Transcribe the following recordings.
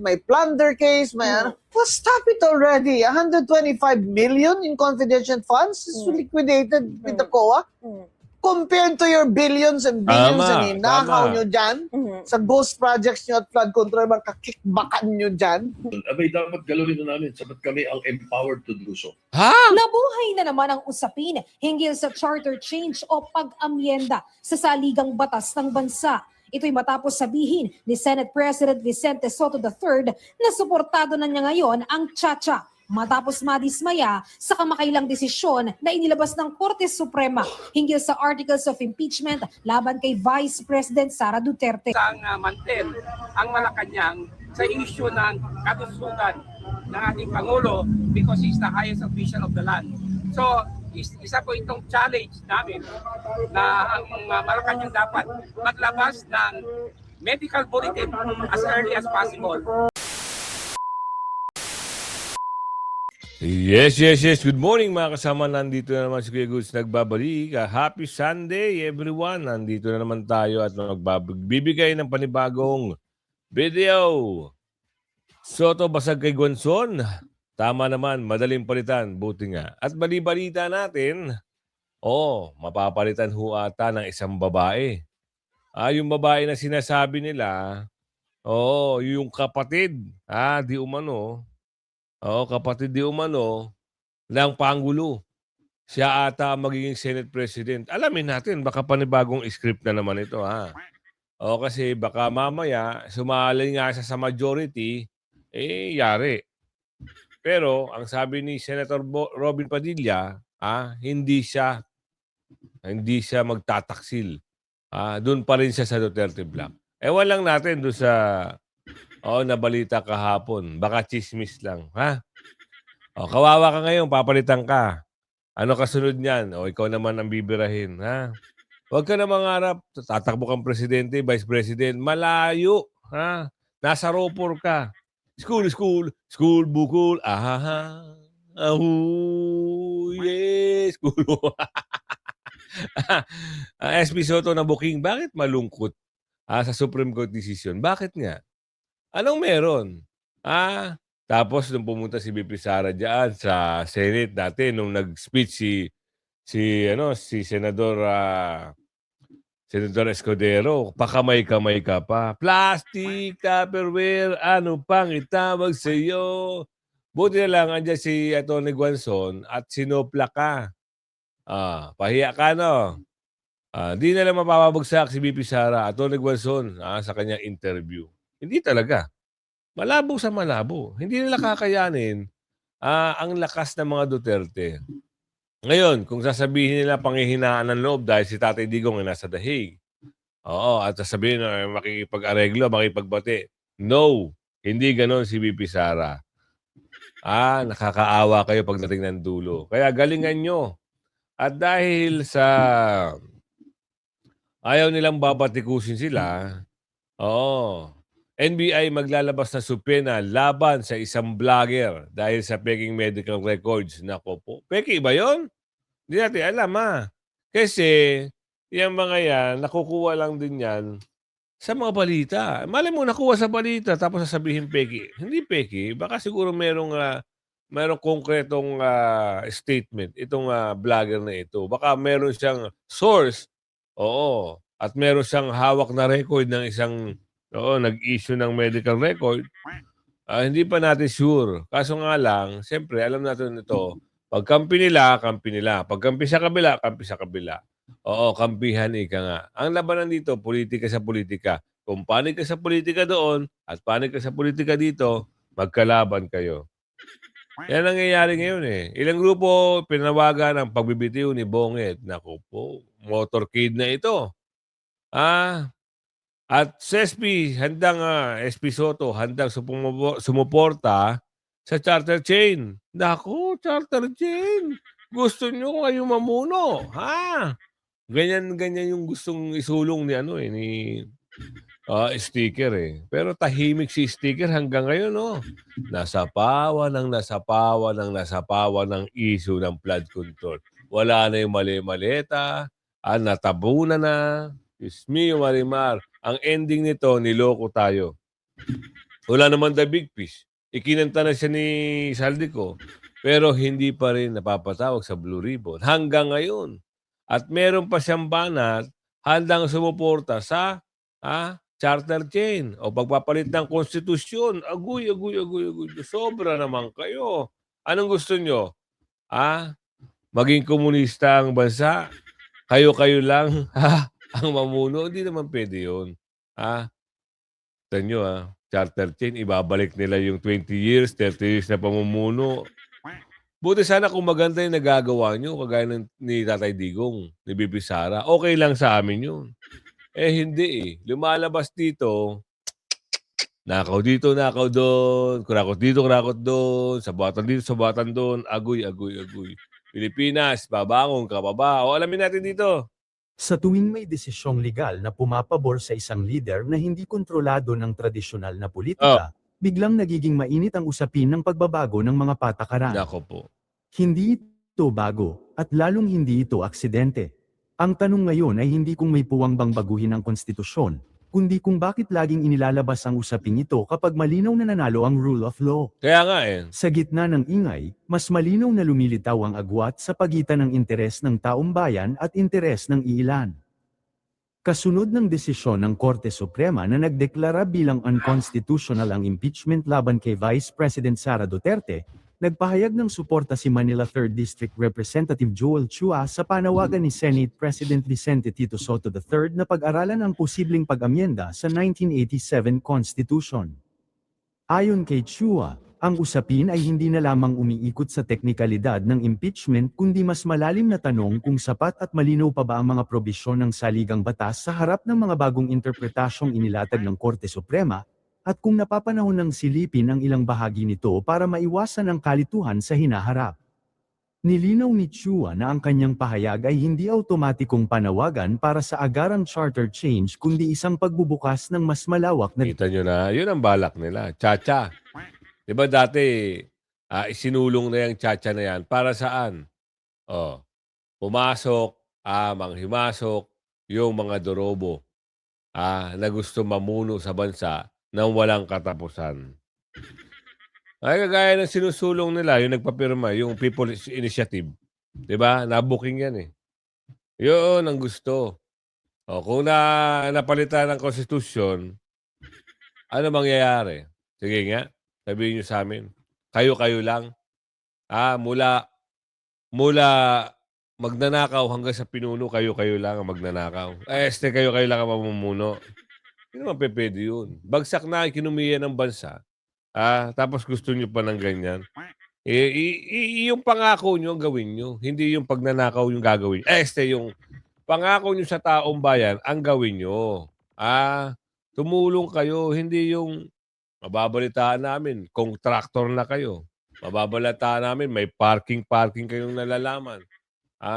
may plunder case, may well, stop it already. 125 million in confidential funds is liquidated with the COA. Compared to your billions and billions na ninakaw nyo dyan, sa ghost projects nyo at flood control, mga kakikbakan nyo dyan. Abay, dapat galunin na namin sabat kami ang empowered to do so. Ha? Nabuhay na naman ang usapin hinggil sa charter change o pag-amyenda sa saligang batas ng bansa. Ito'y matapos sabihin ni Senate President Vicente Soto III na suportado na niya ngayon ang Chacha matapos madismaya sa kamakailang desisyon na inilabas ng Korte Suprema hinggil sa articles of impeachment laban kay Vice President Sara Duterte. Ang mantel ang Malacanang sa issue ng kalusugan ng ating Pangulo because he's the highest official of the land. So, isa po itong challenge namin na ang Malacanang dapat maglabas ng medical bulletin as early as possible. Yes. Good morning mga kasama. Nandito na naman si Kuya Goods nagbabalik. Happy Sunday everyone. Nandito na naman tayo at magbibigay ng panibagong video. Soto basag kay Gonson. Tama naman, madaling palitan. Buti nga. At bali-balita natin, mapapalitan ho ata ng isang babae. Yung babae na sinasabi nila, yung kapatid, di umano, kapatid di umano ng Pangulo. Siya ata magiging Senate President. Alamin natin, baka panibagong script na naman ito, ha? Kasi baka mamaya, sumali nga siya sa majority, yari. Pero, ang sabi ni Senator Robin Padilla, hindi siya magtataksil. Doon pa rin siya sa Duterte Block. Ewan lang natin doon sa nabalita kahapon. Baka chismis lang, ha? Kawawa ka ngayon, papalitan ka. Ano kasunod niyan? Ikaw naman ang bibirahin, ha? Huwag ka na mangarap. Tatakbo kang presidente, vice president. Malayo, ha? Nasa ropor ka. School, bukol. Yes. School. SP Soto na booking. Bakit malungkot sa Supreme Court decision? Bakit nga? Anong meron? Tapos nung pumunta si BP Sara diyan sa Senate dati nung nag-speech si Senador Escudero, pakamay-kamay ka pa. Plastic, Tupperware, ano pang itawag sa iyo? Buti na lang andyan si Atty. Guanzon at sinopla ka. Pahiya ka, no? Di na lang mapapabagsak si BP Sara, Atty. Guanzon sa kanyang interview. Hindi talaga. Malabo sa malabo. Hindi nila kakayanin ang lakas ng mga Duterte. Ngayon, kung sasabihin nila panghihinaan ng loob dahil si Tatay Digong ay nasa The Hague, at sasabihin na makikipag-areglo, makipagbati. No, hindi ganon si BP Sara. Nakakaawa kayo pagdating ng dulo. Kaya galingan nyo. At dahil sa ayaw nilang babatikusin sila, NBI maglalabas na supena laban sa isang vlogger dahil sa peking medical records. Nako po. Peki ba yun? Hindi natin alam, Kasi, yung mga yan, nakukuha lang din yan sa mga balita. Malay mo, nakuha sa balita tapos sasabihin peki. Hindi peki. Baka siguro merong konkretong statement itong vlogger na ito. Baka meron siyang source, at meron siyang hawak na record ng isang nag-issue ng medical record, hindi pa natin sure. Kaso nga lang, siyempre, alam natin ito, pag kampi nila, kampi nila. Pag kampi sa kabila, kampi sa kabila. Kampihan ika nga. Ang labanan dito, politika sa politika. Kung panig ka sa politika doon, at panig ka sa politika dito, magkalaban kayo. Yan ang nangyayari ngayon Ilang grupo pinawagan ang pagbibitiw ni Bonget. Naku po, motorcade na ito. At sa SP, SP Soto, handang sumuporta sa charter chain. Naku, charter chain. Gusto nyo kayo mamuno, Ganyan yung gustong isulong ni Sticker Pero tahimik si Sticker hanggang ngayon, Nasapawan ng issue ng flood control. Wala na yung mali-maleta, natabunan na. Diyos mio, Marimar. Ang ending nito, niloko tayo. Wala naman the big fish. Ikinanta na siya ni Saldico, pero hindi pa rin napapatawag sa Blue Ribbon hanggang ngayon. At meron pa siyang banat handang sumuporta sa charter chain o pagpapalit ng konstitusyon. Aguy. Sobra naman kayo. Anong gusto nyo? Maging komunista ang bansa? Kayo-kayo lang ang mamuno? Hindi naman pwede yun. Tignan nyo charter chain, ibabalik nila yung 20 years, 30 years na pamumuno. Buti sana kung maganda yung nagagawa nyo, kagaya ni Tatay Digong, ni Bibi Sara, okay lang sa amin yun. Hindi. Lumalabas dito, nakaw dito, nakaw doon, kurakot dito, kurakot doon, sabatan dito, sabatan doon, aguy. Pilipinas, babangon ka pa ba? O alamin natin dito. Sa tuwing may desisyong legal na pumapabor sa isang leader na hindi kontrolado ng tradisyonal na politika, biglang nagiging mainit ang usapin ng pagbabago ng mga patakaran. Nako po. Hindi ito bago, at lalong hindi ito aksidente. Ang tanong ngayon ay hindi kung may puwang bang baguhin ang konstitusyon, kundi kung bakit laging inilalabas ang usaping ito kapag malinaw na nanalo ang rule of law. Kaya nga Sa gitna ng ingay, mas malinaw na lumilitaw ang agwat sa pagitan ng interes ng taong bayan at interes ng iilan. Kasunod ng desisyon ng Korte Suprema na nagdeklara bilang unconstitutional ang impeachment laban kay Vice President Sara Duterte, nagpahayag ng suporta si Manila 3rd District Representative Joel Chua sa panawagan ni Senate President Vicente Tito Soto III na pag-aralan ang posibleng pag-amyenda sa 1987 Constitution. Ayon kay Chua, ang usapin ay hindi na lamang umiikot sa teknikalidad ng impeachment kundi mas malalim na tanong kung sapat at malinaw pa ba ang mga probisyon ng saligang batas sa harap ng mga bagong interpretasyong inilatag ng Korte Suprema, at kung napapanahon ng silipin ang ilang bahagi nito para maiwasan ang kalituhan sa hinaharap. Nilinaw ni Chua na ang kanyang pahayag ay hindi automatikong panawagan para sa agarang charter change kundi isang pagbubukas ng mas malawak na... Kita nyo na, yun ang balak nila. Chacha. Diba dati, isinulong na yung chacha na yan. Para saan? Pumasok, manghimasok, yung mga dorobo na gusto mamuno sa bansa nang walang katapusan. Ay, kagaya ng sinusulong nila, yung nagpapirma, yung People's Initiative. Diba? Nabuking yan Yun ang gusto. Kung napalitan ng konstitusyon, ano mangyayari? Sige nga, sabihin nyo sa amin. Kayo-kayo lang. Mula magnanakaw hanggang sa pinuno, kayo-kayo lang ang magnanakaw. Kayo-kayo lang ang mamumuno. Hindi naman pwede yun. Bagsak na ikinumiya ng bansa. Tapos gusto nyo pa ng ganyan. Yung pangako nyo, gawin nyo. Hindi yung pagnanakaw yung gagawin. Yung pangako nyo sa taong bayan, ang gawin nyo. Tumulong kayo. Hindi yung mababalitaan namin, contractor na kayo. Mababalitaan namin, may parking kayong nalalaman.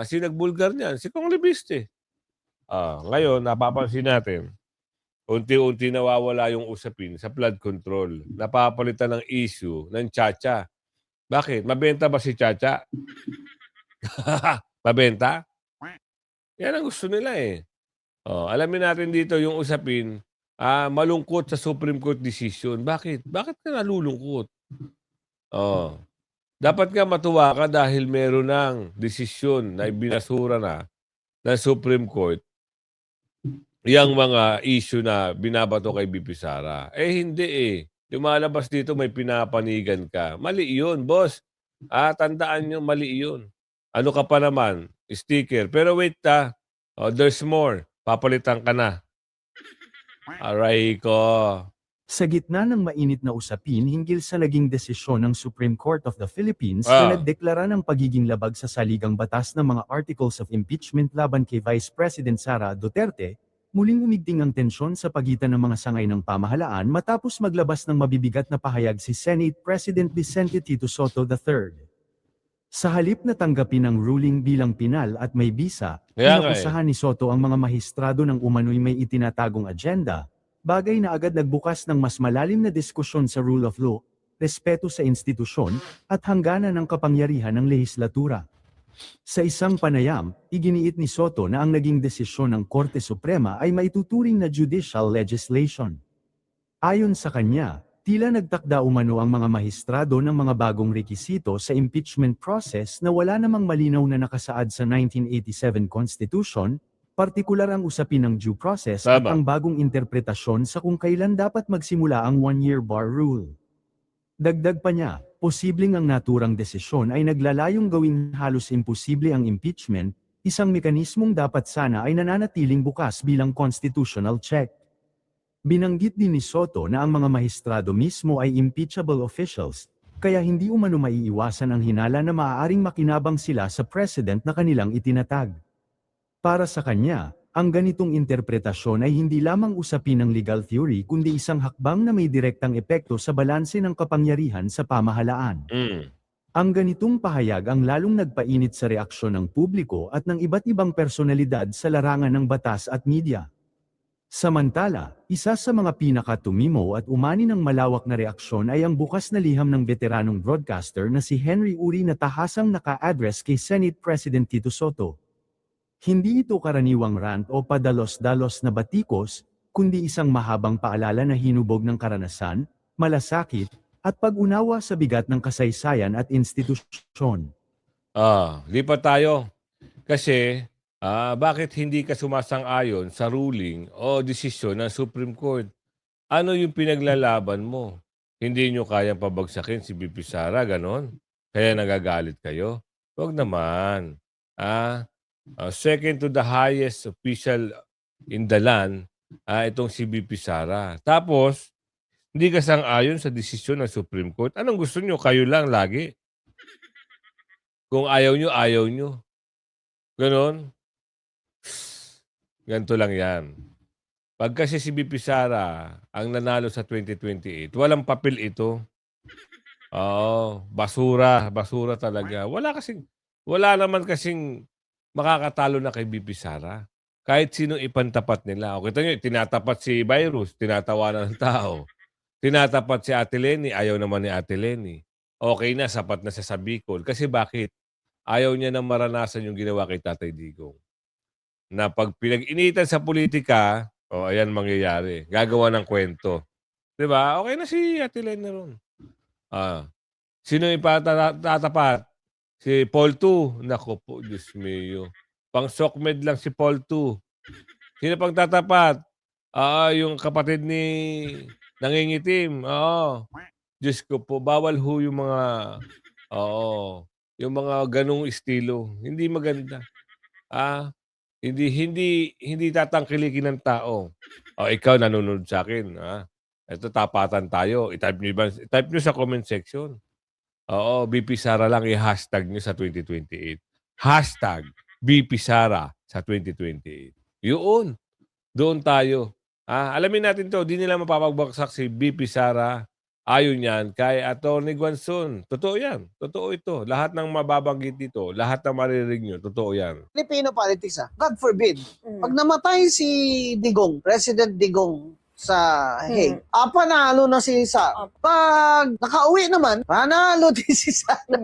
Sinagbulgar niyan, si Kong Libiste. Ngayon, napapansin natin, unti-unti nawawala yung usapin sa flood control. Napapalitan ng issue ng Chacha. Bakit? Mabenta ba si Chacha? Mabenta? Yan ang gusto nila alamin natin dito yung usapin, malungkot sa Supreme Court decision. Bakit? Bakit ka nalulungkot? Dapat nga matuwa ka dahil meron ng desisyon na ibinasura na ng Supreme Court yung mga issue na binabato kay BP Sara. Hindi Lumalabas dito may pinapanigan ka. Mali yun, boss. Tandaan nyo, mali yun. Ano ka pa naman? Sticker. Pero wait there's more. Papalitan ka na. Aray ko. Sa gitna ng mainit na usapin hinggil sa naging desisyon ng Supreme Court of the Philippines na nagdeklara ng pagiging labag sa saligang batas ng mga articles of impeachment laban kay Vice President Sara Duterte, muling umigting ang tensyon sa pagitan ng mga sangay ng pamahalaan matapos maglabas ng mabibigat na pahayag si Senate President Vicente Tito Soto III. Sa halip na tanggapin ang ruling bilang pinal at may bisa, inakusahan ni Soto ang mga mahistrado ng umano'y may itinatagong agenda, bagay na agad nagbukas ng mas malalim na diskusyon sa rule of law, respeto sa institusyon, at hangganan ng kapangyarihan ng lehislatura. Sa isang panayam, iginiit ni Soto na ang naging desisyon ng Korte Suprema ay maituturing na judicial legislation. Ayon sa kanya, tila nagtakda umano ang mga mahistrado ng mga bagong rekisito sa impeachment process na wala namang malinaw na nakasaad sa 1987 Constitution, partikular ang usapin ng due process at Tama. ang bagong interpretasyon sa kung kailan dapat magsimula ang one-year bar rule. Dagdag pa niya, posibleng ang naturang desisyon ay naglalayong gawing halos imposible ang impeachment, isang mekanismong dapat sana ay nananatiling bukas bilang constitutional check. Binanggit din ni Soto na ang mga mahistrado mismo ay impeachable officials, kaya hindi umano maiiwasan ang hinala na maaaring makinabang sila sa president na kanilang itinatag. Para sa kanya, ang ganitong interpretasyon ay hindi lamang usapin ng legal theory kundi isang hakbang na may direktang epekto sa balanse ng kapangyarihan sa pamahalaan. Ang ganitong pahayag ang lalong nagpainit sa reaksyon ng publiko at ng iba't ibang personalidad sa larangan ng batas at media. Samantala, isa sa mga pinakatumimo at umani ng malawak na reaksyon ay ang bukas na liham ng veteranong broadcaster na si Henry Uri na tahasang naka-address kay Senate President Tito Soto. Hindi ito karaniwang rant o padalos-dalos na batikos, kundi isang mahabang paalala na hinubog ng karanasan, malasakit, at pag-unawa sa bigat ng kasaysayan at institusyon. Lipat tayo. Kasi, bakit hindi ka sumasang-ayon sa ruling o desisyon ng Supreme Court? Ano yung pinaglalaban mo? Hindi nyo kayang pabagsakin si BP Sara, ganon? Kaya nagagalit kayo? Huwag naman. Second to the highest official in the land, itong si BP Sara. Tapos, hindi ka sang-ayon sa desisyon ng Supreme Court. Anong gusto nyo? Kayo lang lagi. Kung ayaw nyo, ayaw nyo. Ganon. Ganito lang yan. Pag kasi si BP Sara ang nanalo sa 2028, walang papel ito. Basura talaga. Wala naman kasing makakatalo na kay BP Sara. Kahit sino ipantapat nila. O kita nyo, tinatapat si Virus, tinatawanan ng tao. Tinatapat si Ate Leni, ayaw naman ni Ate Leni. Okay na, sapat na siya sa Bicol. Kasi bakit? Ayaw niya na maranasan yung ginawa kay Tatay Digong. Na pag pinag-initan sa politika, ayan mangyayari. Gagawa ng kwento. Diba? Okay na si Ate Leni ron. Sino ipatatapat? Si Paul 2. Naku po, Diyos mio. Pang sokmed lang si Paul 2. Sino pang tatapat? Yung kapatid ni nangingitim. Diyos ko po, bawal ho yung mga, yung mga ganung estilo. Hindi maganda. Hindi tatangkilikin ng tao. Ikaw nanonood sa akin. Ito, tapatan tayo. I-type nyo sa comment section. BP Sara lang i-hashtag nyo sa 2028. Hashtag BP Sara sa 2028. Yun. Doon tayo. Alamin natin to, di nila mapapagbaksak si BP Sara. Ayon yan kay Atty. Guanzon. Totoo yan. Totoo ito. Lahat ng mababanggit dito, lahat ng maririnig nyo, totoo yan. Filipino politics, God forbid. Pag namatay si Digong, President Digong sa Hague, panalo na si Sara. Pag nakauwi naman, panalo din si Sara.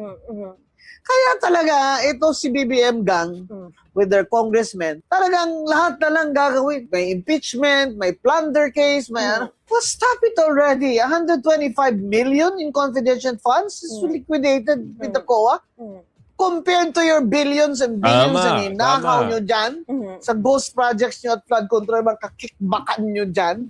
Kaya talaga, ito si BBM gang with their congressmen, talagang lahat na lang gagawin. May impeachment, may plunder case, may well, stop it already. 125 million in confidential funds is liquidated with the COA. Compared to your billions and billions na ninakaw nyo dyan, sa ghost projects nyo at flood control, makakikbakan nyo dyan.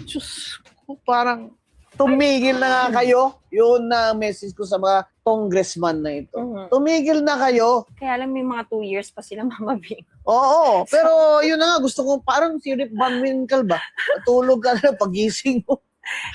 Diyos ko, parang tumigil na nga kayo. Yun na message ko sa mga congressman na ito. Tumigil na kayo. Kaya lang may mga 2 years pa sila mamabing. Oo, pero yun na nga, gusto ko parang si Rick Van Winkle ba? Matulog ka na pagising mo.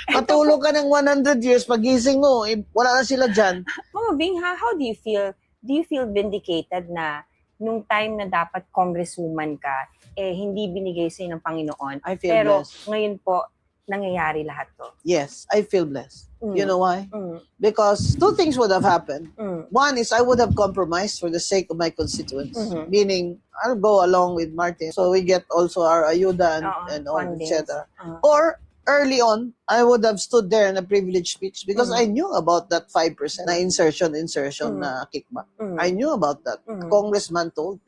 Matulog ka ng 100 years, pagising mo, wala na sila dyan. Mama Bing, how do you feel? Do you feel vindicated na nung time na dapat congresswoman ka, hindi binigay sa'yo ng Panginoon? I feel pero blessed. Ngayon po, nangyayari lahat to. Yes, I feel blessed. You know why? Because 2 things would have happened. One is I would have compromised for the sake of my constituents. Meaning, I'll go along with Martin. So we get also our ayuda and all, etc. Or, early on, I would have stood there in a privileged speech because I knew about that 5% na insertion na kickback. I knew about that. A congressman told.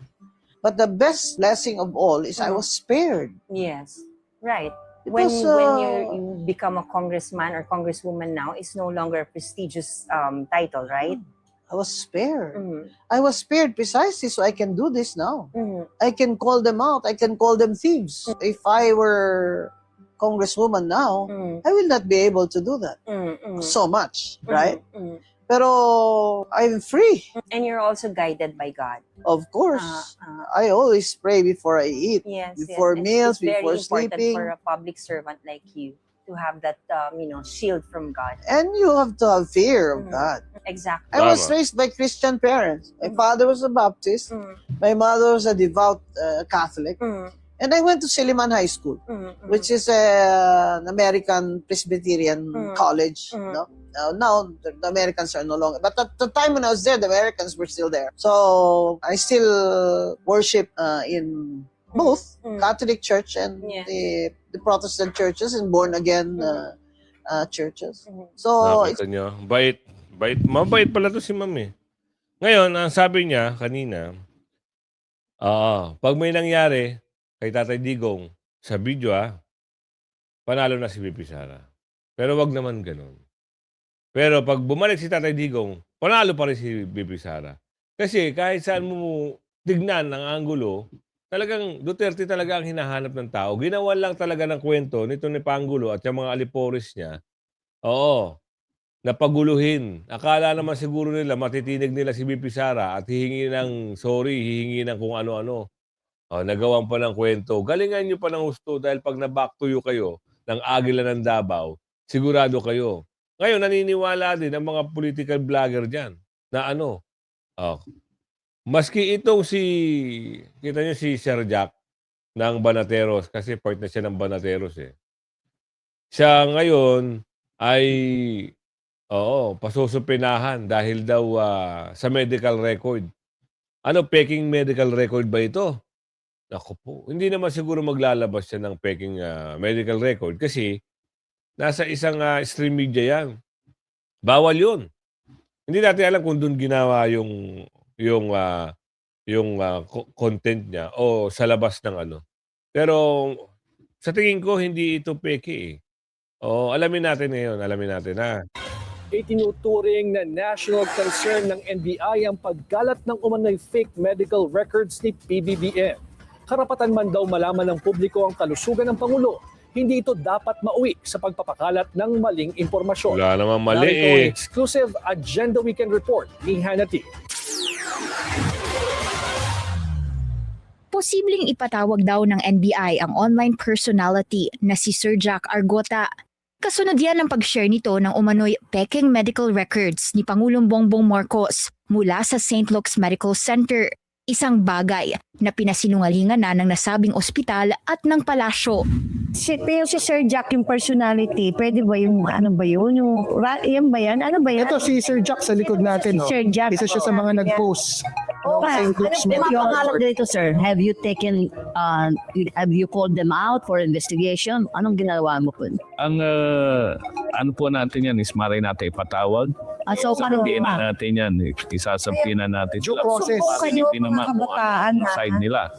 But the best blessing of all is I was spared. Yes. Right. when was, you become a congressman or congresswoman now, it's no longer a prestigious title, right? I was spared. Mm, I was spared precisely so I can do this now. mm, I can call them out. I can call them thieves. If I were congresswoman now, mm, I will not be able to do that mm, mm, so much, right? mm. Pero I'm free, And you're also guided by God. of course. I always pray before I eat, Yes, before yes. meals, It's very before important sleeping. for a public servant like you to have that, shield from God. And you have to have fear of Mm. God. Exactly. I was Tama. raised by Christian parents. My father was a Baptist. Mm, My mother was a devout Catholic. mm, And I went to Silliman High School, mm, mm. which is an American Presbyterian college. Mm. No? Now the Americans are no longer. But at the time when I was there, the Americans were still there. So I still worship in both Mm. Catholic Church and Yeah. the Protestant churches and born again churches. Mm. So Nakita nyo? Bait. Mabait pala to si ma'am eh. Ngayon, ang sabi niya kanina, pag may nangyari kay Tatay Digong sa video panalo na si VP Sara. Pero wag naman ganun. Pero pag bumalik si Tatay Digong, panalo pa rin si VP Sara. Kasi kahit saan mo tignan ang anggulo, talagang Duterte talaga ang hinahanap ng tao. Ginawa lang talaga ng kwento nito ni Pangulo at yung mga alipores niya. Oo, napaguluhin. Akala naman siguro nila matitinig nila si VP Sara at hihingi ng sorry, hihingi ng kung ano-ano. Nagawan pa ng kwento. Galingan nyo pa ng husto dahil pag na-back to you kayo ng Agila ng Davao, sigurado kayo. Ngayon, naniniwala din ang mga political vlogger dyan na maski itong kita nyo si Sir Jack ng Banateros, kasi part na siya ng Banateros eh. Siya ngayon ay pasusupinahan dahil daw sa medical record. Peking medical record ba ito? Naku po, hindi naman siguro maglalabas siya ng peking medical record kasi nasa isang stream media yan. Bawal yun. Hindi natin alam kung doon ginawa yung content niya o sa labas ng ano. Pero sa tingin ko, hindi ito peke eh. Alamin natin ngayon. Alamin natin Itinuturing na national concern ng NBI ang pagkalat ng umano'y fake medical records ni PBBM. Karapatan man daw malaman ng publiko ang kalusugan ng Pangulo, hindi ito dapat mauwi sa pagpapakalat ng maling impormasyon. Wala namang mali Narito ang eh. exclusive Agenda Weekend Report ni Hannity. Posibleng ipatawag daw ng NBI ang online personality na si Sir Jack Argota. Kasunod yan ang pag-share nito ng umano'y peking medical records ni Pangulong Bongbong Marcos mula sa St. Luke's Medical Center. Isang bagay na pinasinungalingan na ng nasabing ospital at ng palasyo. Pero si Sir Jack yung personality, pwede ba yung ano ba yun? Yan ba yan? Ano ba yan? Ito si Sir Jack sa likod natin. Sir Jack. Isa siya sa mga nag-post. Ano Pangalan dito, sir? Have you called them out for investigation? Anong ginagawa mo po? Ang ano po natin yan is maray natin ipatawag. So, paano Sabihin na natin yan. Isasabihin na natin Due sila. process. Silipin naman kung ano ang side nila.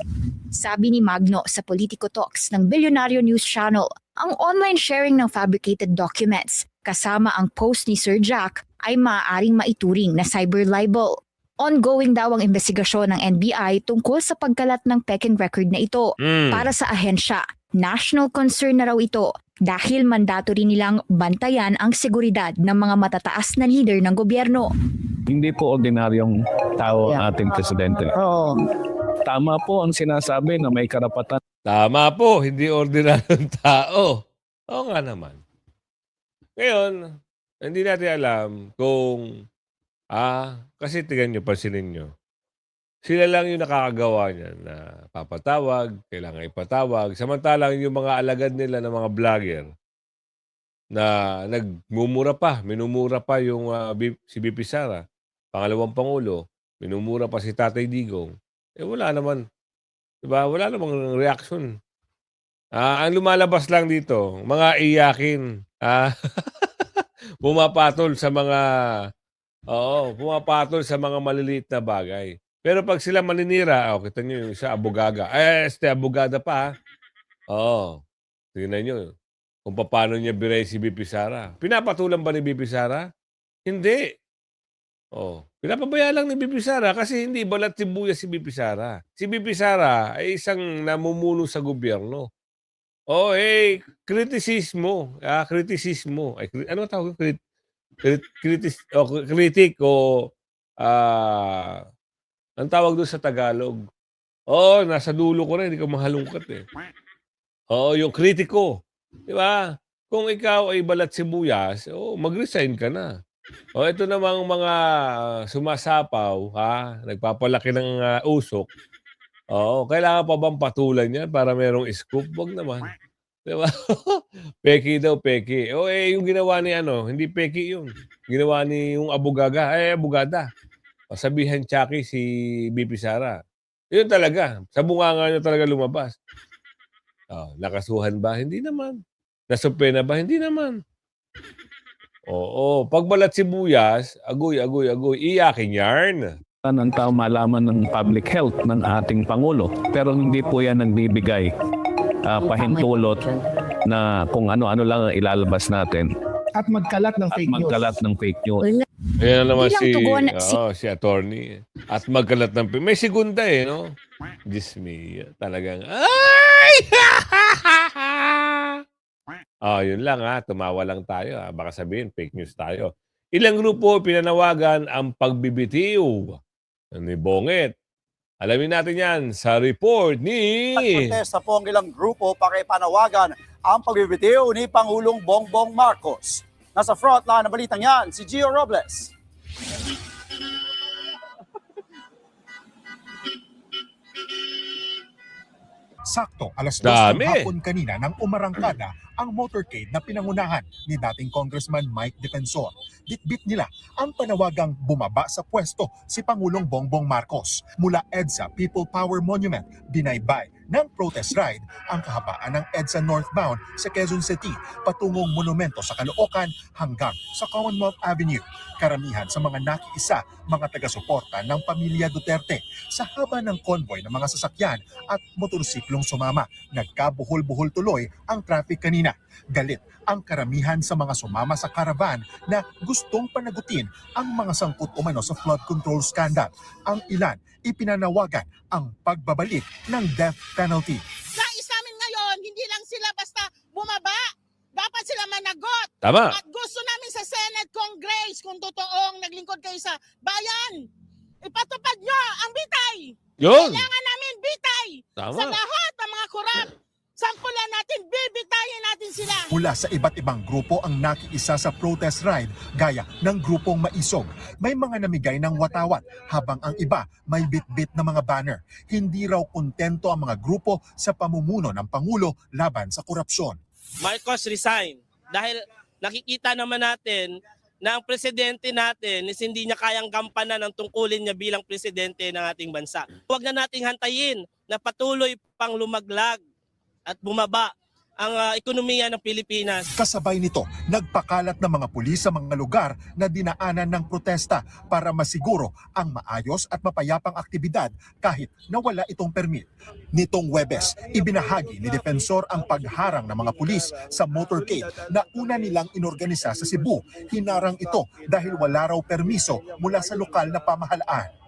Sabi ni Magno sa Politico Talks ng Bilyonaryo News Channel, ang online sharing ng fabricated documents kasama ang post ni Sir Jack ay maaaring maituring na cyber libel. Ongoing daw ang investigasyon ng NBI tungkol sa pagkalat ng peking record na ito. Para sa ahensya, national concern na raw ito dahil mandato rin nilang bantayan ang seguridad ng mga matataas na leader ng gobyerno. Hindi po ordinaryong tao ang ating presidente. Oo. Tama po ang sinasabi na may karapatan. Tama po, hindi ordinaryong tao. Oo nga naman. Ngayon, hindi natin alam kung kasi tingnan nyo, pansinin nyo. Sila lang yung nakakagawa niyan na papatawag, kailangan ipatawag. Samantalang yung mga alagad nila ng mga vlogger na nagmumura pa, minumura pa yung si VP Sara, pangalawang Pangulo, minumura pa si Tatay Digong. Wala naman. Diba? Wala namang reaction. Ang lumalabas lang dito, mga iyakin. Pumapatol sa mga pumapatol sa mga maliliit na bagay. Pero pag sila maninira, kita nyo yung isa, abogaga. Abogada pa. Tingnan nyo kung paano niya biray si BP Sara. Pinapatulan ba ni BP Sara? Hindi. Pinapabaya lang ni BP Sara kasi hindi balat sibuyas si BP Sara. Si BP Sara ay isang namumuno sa gobyerno. Kritisismo. Kritisismo. Ano tawag? Kritik o ang tawag doon sa Tagalog. Nasa dulo ko rin, hindi ko mahalungkat eh. Yung kritiko. Di ba? Kung ikaw ay balat sibuyas, mag-resign ka na. Ito namang mga sumasapaw, nagpapalaki ng usok. Kailangan pa bang patulan yan para merong scoop? Wag naman. Diba? Peki daw, peki. Yung ginawa ni hindi peki yun. Ginawa ni yung abogada. Sabihan Chucky si BP Sara. Yun talaga. Sa bunganga niya talaga lumabas. Nakasuhan ba? Hindi naman. Nasupena ba? Hindi naman. Pagbalat sibuyas, agoy, iyakin yarn. Ang tao malaman ng public health ng ating Pangulo. Pero hindi po yan nagbibigay pahintulot na kung ano-ano lang ang ilalabas natin. At magkalat ng fake news. Magkalat ng fake news. Ayan naman Bilang si attorney. At magkalat ng may segunda no? Diyos me, talagang, ay! Yun lang tumawa lang tayo. Baka sabihin, fake news tayo. Ilang grupo pinanawagan ang pagbibitiw ni Bonget. Alamin natin yan sa report ni... Protesta po ang ilang grupo para ipanawagan ang pagbibitiw ni Pangulong Bongbong Marcos. Nasa frontline ng balitang yan, si Gio Robles. Sakto, alas 2 ng hapon kanina nang umarangkada ang motorcade na pinangunahan ni dating Congressman Mike Defensor. Bitbit nila ang panawagang bumaba sa pwesto si Pangulong Bongbong Marcos. Mula EDSA People Power Monument, binaybay ng protest ride ang kahabaan ng EDSA northbound sa Quezon City patungong monumento sa Caloocan hanggang sa Commonwealth Avenue. Karamihan sa mga nakiisa, mga taga-suporta ng pamilya Duterte sa haba ng konvoy ng mga sasakyan at motorsiklong sumama. Nagkabuhol-buhol tuloy ang traffic kanina. Galit ang karamihan sa mga sumama sa caravan na gustong panagutin ang mga sangkot umano sa flood control scandal. Ang ilan ipinanawagan ang pagbabalik ng death penalty. Nais namin ngayon, hindi lang sila basta bumaba, dapat sila managot. Tama. At gusto namin sa Senate Congress, kung totoong naglingkod kayo sa bayan, ipatupad nyo ang bitay. Yun. Kailangan namin bitay. Tama. Sa lahat ng mga korap. Sampulan natin, bibitayin natin sila. Mula sa iba't ibang grupo ang nakiisa sa protest ride gaya ng grupong Maisog. May mga namigay ng watawat habang ang iba may bitbit na mga banner. Hindi raw kontento ang mga grupo sa pamumuno ng Pangulo laban sa korupsyon. Marcos resign dahil nakikita naman natin na ang presidente natin is hindi niya kayang gampanan ang tungkulin niya bilang presidente ng ating bansa. Huwag na nating hantayin na patuloy pang lumaglag at bumaba ang ekonomiya ng Pilipinas. Kasabay nito, nagpakalat ng mga pulis sa mga lugar na dinaanan ng protesta para masiguro ang maayos at mapayapang aktibidad kahit na wala itong permit. Nitong Huwebes, ibinahagi ni Defensor ang pagharang ng mga pulis sa motorcade na una nilang inorganisa sa Cebu. Hinarang ito dahil wala raw permiso mula sa lokal na pamahalaan.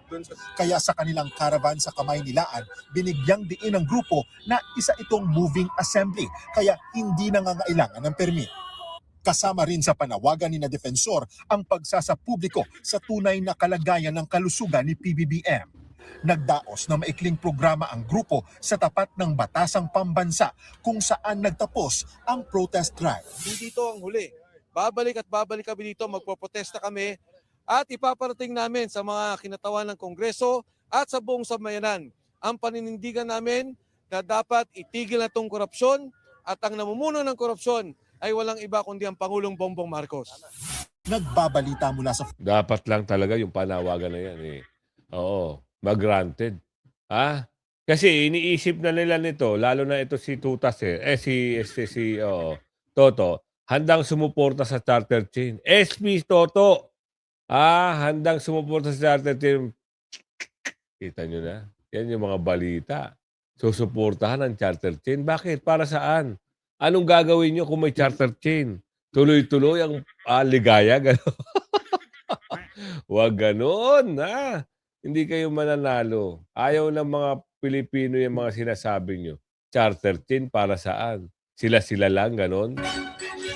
Kaya sa kanilang caravan sa Kamay Nilaan, binigyang diin ng grupo na isa itong moving assembly, kaya hindi nangangailangan ng permit. Kasama rin sa panawagan ni na Defensor ang pagsasapubliko sa tunay na kalagayan ng kalusugan ni PBBM. Nagdaos na maikling programa ang grupo sa tapat ng batasang pambansa kung saan nagtapos ang protest drive. Hindi ito ang huli. Babalik kami dito, magpoprotesta kami at ipaparating namin sa mga kinatawan ng Kongreso at sa buong sambayanan ang paninindigan namin na dapat itigil na itong korupsyon at ang namumuno ng korupsyon ay walang iba kundi ang Pangulong Bongbong Marcos. Nagbabalita mula sa... Dapat lang talaga yung panawagan na yan mag-granted. Kasi iniisip na nila nito, lalo na ito si Tutas si Toto, handang sumuporta sa charter chain. SP Toto, handang sumuporta sa charter chain. Kita nyo na? Yan yung mga balita. Susuportahan ang charter chain. Bakit? Para saan? Anong gagawin nyo kung may charter chain? Tuloy-tuloy ang ligaya, gano'n. Huwag gano'n, ha? Hindi kayo mananalo. Ayaw ng mga Pilipino yung mga sinasabi nyo. Charter chain para saan? Sila-sila lang, gano'n?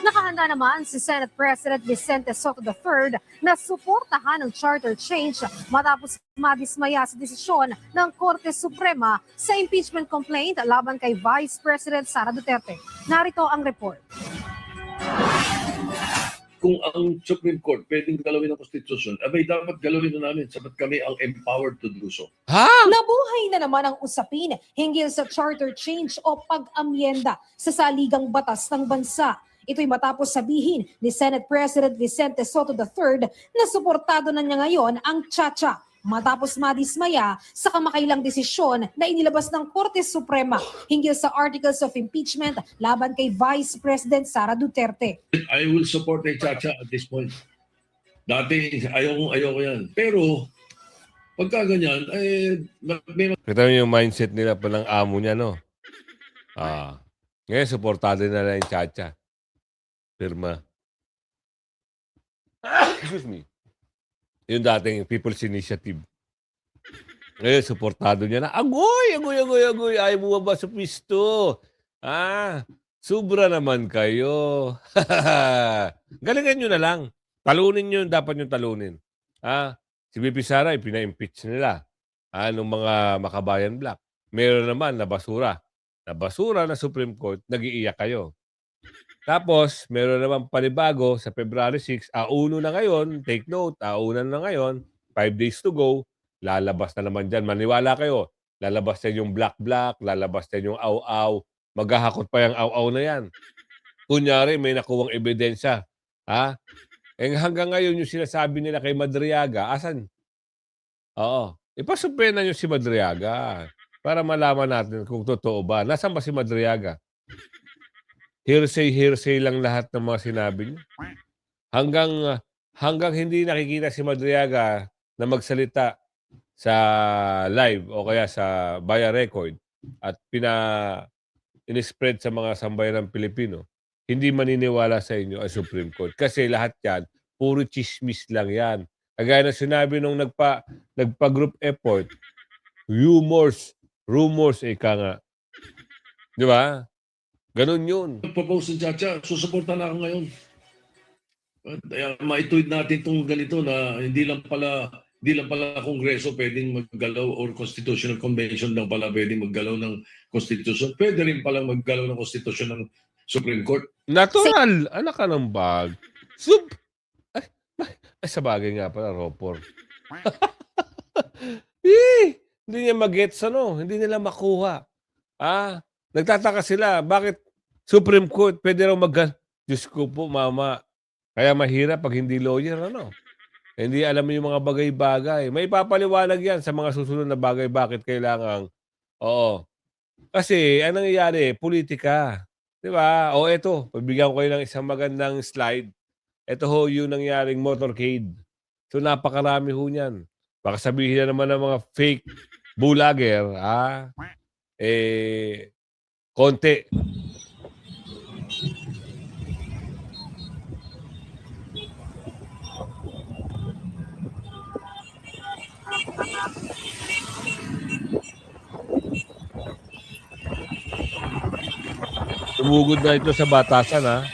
Nakahanda naman si Senate President Vicente Soto III na suportahan ang charter change matapos madismaya sa desisyon ng Korte Suprema sa impeachment complaint laban kay Vice President Sara Duterte. Narito ang report. Kung ang Supreme Court pwedeng galawin ang konstitusyon, abay dapat galawin na namin sapat kami ang empowered to do so. Nabuhay na naman ang usapin hinggil sa charter change o pag-amyenda sa saligang batas ng bansa. Ito'y matapos sabihin ni Senate President Vicente Soto III na suportado na niya ngayon ang Chacha matapos madismaya sa kamakailang desisyon na inilabas ng Korte Suprema hinggil sa articles of impeachment laban kay Vice President Sara Duterte. I will support a Chacha at this point. Dati ayoko yan. Pero pagka ganyan, may Kita mo yung mindset nila pa ng amo niya, no? Ngayon, suportado na lang yung Chacha. Pirma. Excuse me. Yung dating People's Initiative. Ngayon, suportado niya na, agoy! Ayaw mo ba sa pisto? Sobra naman kayo. Galingan nyo na lang. Talunin nyo yung dapat nyo talunin. Si BP Sara, pina-impeach nila. Nung mga Makabayan Black. Meron naman na basura. Na basura na Supreme Court, nag-iiyak kayo. Tapos, meron naman panibago sa February 6, auno na ngayon, take note, aunan na ngayon, 5 days to go, lalabas na naman dyan. Maniwala kayo, lalabas na yung black-black, lalabas na yung aw-aw, maghahakot pa yung aw-aw na yan. Kunyari, may nakuwang ebidensya. Hanggang ngayon yung sinasabi nila kay Madriaga, asan? Oo, ipasuspenda nyo si Madriaga para malaman natin kung totoo ba. Nasaan ba si Madriaga? Hearsay lang lahat ng mga sinabi niyo. Hanggang hindi nakikita si Madriaga na magsalita sa live o kaya sa via record at in-spread sa mga sambayan ng Pilipino, hindi maniniwala sa inyo ang Supreme Court. Kasi lahat yan, puro chismis lang yan. Kagaya na sinabi nung nagpa-group effort, rumors, ika nga. Di ba? Ganun yun. propose ng Chacha, susuporta na ako ngayon. Maituwid natin itong ganito na hindi lang pala Kongreso pwedeng maggalaw or Constitutional Convention lang pala pwedeng maggalaw ng Constitution. Pwede rin palang maggalaw ng Constitution ng Supreme Court. Natural! Anak ka ng bag. Ay, sa bagay nga pala, Ropor. Hindi niya mag-gets, hindi nila makuha. Nagtataka sila, bakit Supreme Court pwede raw Diyos ko po, mama. Kaya mahirap pag hindi lawyer, Hindi alam yung mga bagay-bagay. May papaliwanag yan sa mga susunod na bagay bakit kailangan. Oo. Kasi, anong nangyayari? Politika. Di ba? O eto, pagbigyan ko kayo ng isang magandang slide. Ito ho yung nangyaring motorcade. So, napakarami ho niyan. Baka sabihin na naman ng mga fake bulager, konti. Tumugod na ito sa batasan,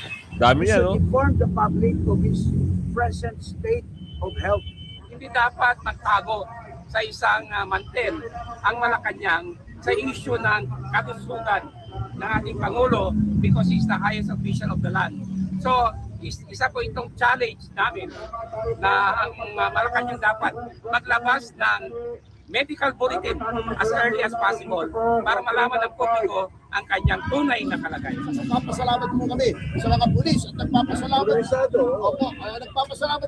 Dami niya, no? Inform the public of his present state of health. Hindi dapat magtago sa isang mantel ang Malacanang sa issue ng kalusugan ng ating Pangulo because he's the highest official of the land. So, isa po itong challenge namin na ang Malacanang dapat maglabas ng medical bulletin as early as possible para malaman ng publiko ang kanyang tunay na kalagayan. Nagpapasalamat po kami sa mga pulis at nagpapasalamat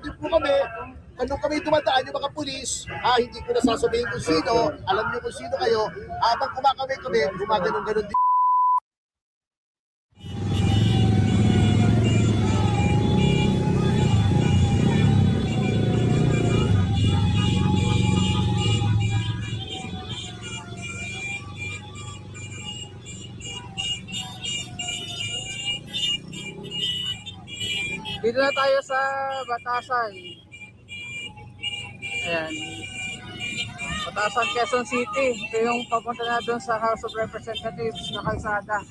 din po kami kung kami dumadaan yung mga pulis, hindi ko na sasabihin kung sino, alam niyo kung sino kayo, habang kumakaway kami, gumaganon-ganon din. na tayo sa Batasan. Ayan. Batasan, Quezon City. Ito yung papunta na doon sa House of Representatives na kalsada.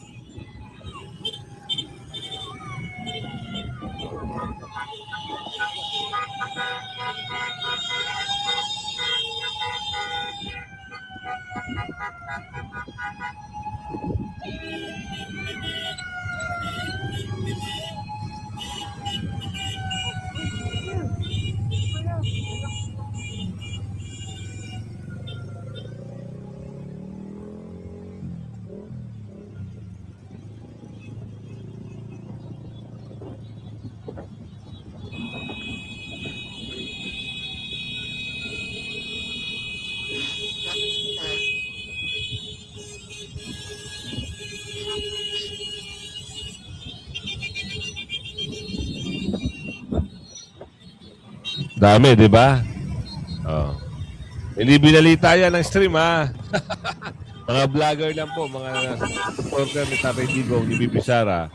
Dami, di ba? Oh. Hindi binalita yan ng stream, ha? Mga vlogger lang po, mga supporter ni Tatay Digong, ni Bibi Sara,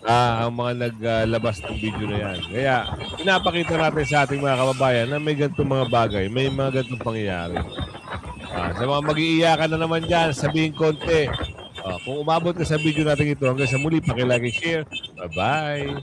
ang mga naglabas ng video na yan. Kaya, pinapakita natin sa ating mga kababayan na may ganitong mga bagay, may mga ganitong pangyayari. Sa mga mag-iiyakan na naman dyan, sabihin konti. Kung umabot ka sa video natin ito, hanggang sa muli, pakilike, share. Bye-bye!